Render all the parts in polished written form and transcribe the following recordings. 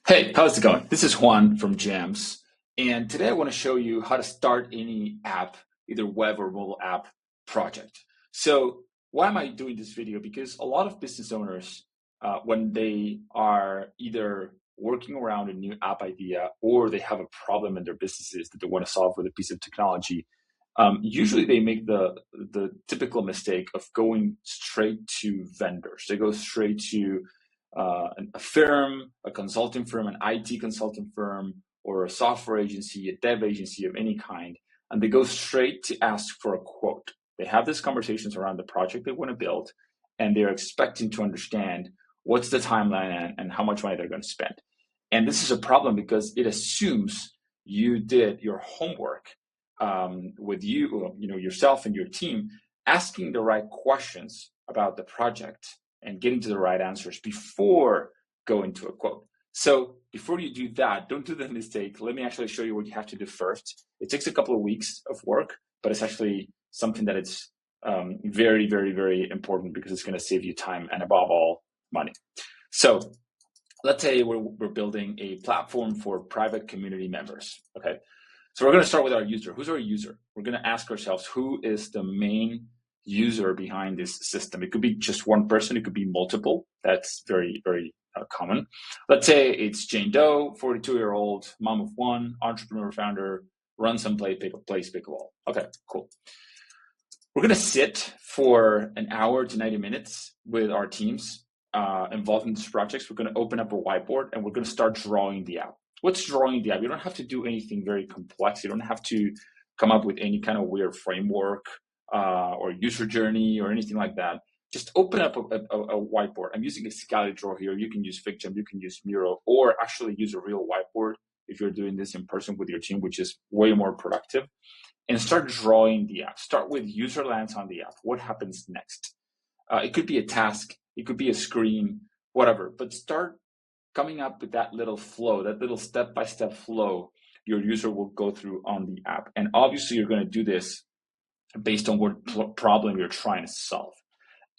Hey, how's it going? This is Juan from Jams, and today I want to show you how to start any app, either web or mobile app project. So, why am I doing this video? Because a lot of business owners, when they are either working around a new app idea or they have a problem in their businesses that they want to solve with a piece of technology, usually they make the typical mistake of going straight to vendors. They go straight to a firm, a consulting firm, an IT consulting firm, or a software agency, a dev agency of any kind, and they go straight to ask for a quote. They have these conversations around the project they want to build, and they're expecting to understand what's the timeline and how much money they're going to spend. And this is a problem because it assumes you did your homework with yourself and your team, asking the right questions about the project and getting to the right answers before going to a quote. So before you do that, don't do the mistake. Let me actually show you what you have to do first. It takes a couple of weeks of work, but it's actually something that it's very, very, very important because it's going to save you time and above all, money. So let's say we're building a platform for private community members. Okay. So we're going to start with our user. Who's our user? We're going to ask ourselves, who is the main user behind this system? It could be just one person. It could be multiple. That's very, very common. Let's say it's Jane Doe, 42-year-old, mom of one, entrepreneur, founder, runs and plays pickleball. Okay, cool. We're going to sit for an hour to 90 minutes with our teams involved in these projects. We're going to open up a whiteboard and we're going to start drawing the app. What's drawing the app? You don't have to do anything very complex. You don't have to come up with any kind of weird framework or user journey or anything like that. Just open up a whiteboard. I'm using a Scally Draw here. You can use FigJam, you can use Miro, or actually use a real whiteboard if you're doing this in person with your team, which is way more productive. And start drawing the app. Start with user lands on the app. What happens next? It could be a task, it could be a screen, whatever, but start coming up with that little flow, that little step-by-step flow your user will go through on the app. And obviously you're going to do this based on what problem you're trying to solve.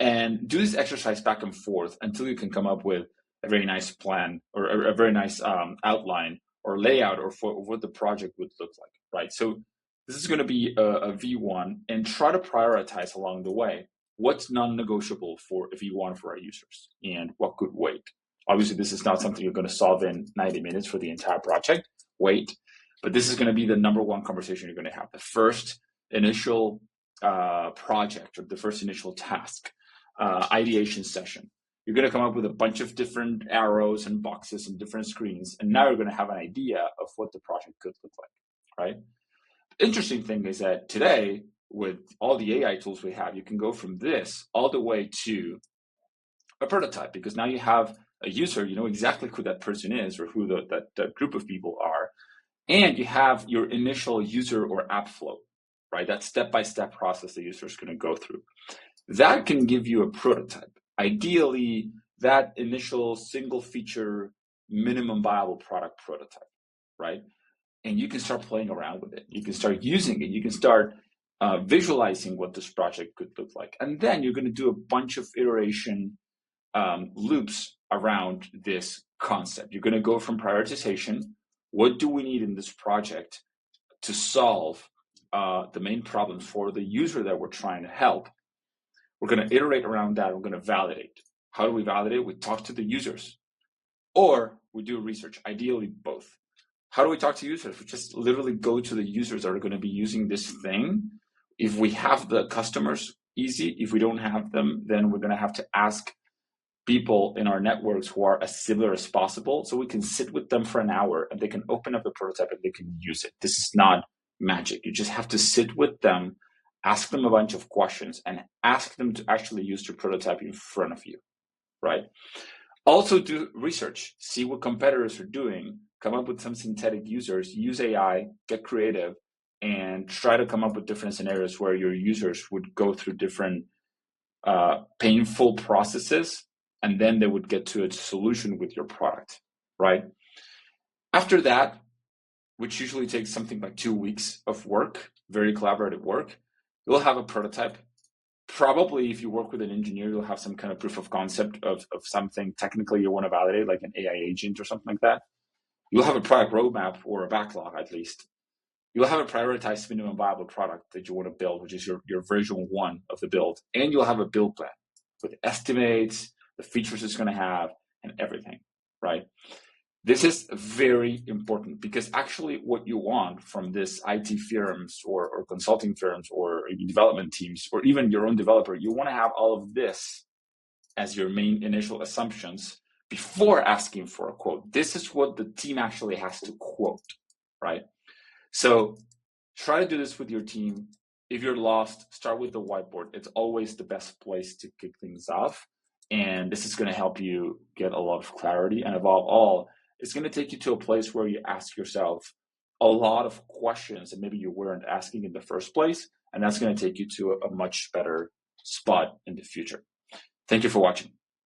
And do this exercise back and forth until you can come up with a very nice plan or a very nice outline or layout or for what the project would look like, right? So this is going to be a V1, and try to prioritize along the way what's non-negotiable for a V1 for our users and what could wait. Obviously, this is not something you're going to solve in 90 minutes for the entire project. Wait, but this is going to be the number one conversation you're going to have. The first initial project or the first initial task, ideation session. You're going to come up with a bunch of different arrows and boxes and different screens, and now you're going to have an idea of what the project could look like, right? Interesting thing is that today, with all the AI tools we have, you can go from this all the way to a prototype, because now you have a user, you know exactly who that person is or who that group of people are, and you have your initial user or app flow, right? That step-by-step process the user is going to go through. That can give you a prototype. Ideally, that initial single feature minimum viable product prototype, right? And you can start playing around with it. You can start using it. You can start visualizing what this project could look like. And then you're going to do a bunch of iteration loops around this concept. You're going to go from prioritization. What do we need in this project to solve the main problems for the user that we're trying to help? We're going to iterate around that. We're going to validate. How do we validate? We talk to the users, or we do research, ideally both. How do we talk to users? We just literally go to the users that are going to be using this thing. If we have the customers, easy. If we don't have them, then we're going to have to ask people in our networks who are as similar as possible, so we can sit with them for an hour and they can open up the prototype and they can use it. This is not magic. You just have to sit with them, ask them a bunch of questions, and ask them to actually use your prototype in front of you, right? Also do research, see what competitors are doing, come up with some synthetic users, use AI, get creative, and try to come up with different scenarios where your users would go through different painful processes, and then they would get to a solution with your product, right? After that, which usually takes something like 2 weeks of work, very collaborative work, you'll have a prototype. Probably if you work with an engineer, you'll have some kind of proof of concept of something technically you want to validate, like an AI agent or something like that. You'll have a product roadmap or a backlog at least. You'll have a prioritized minimum viable product that you want to build, which is your version 1 of the build. And you'll have a build plan with estimates, the features it's going to have, and everything, right? This is very important because actually what you want from this IT firms or consulting firms or development teams or even your own developer, you want to have all of this as your main initial assumptions before asking for a quote. This is what the team actually has to quote, right? So try to do this with your team. If you're lost, start with the whiteboard. It's always the best place to kick things off. And this is going to help you get a lot of clarity. And above all, it's going to take you to a place where you ask yourself a lot of questions that maybe you weren't asking in the first place. And that's going to take you to a much better spot in the future. Thank you for watching.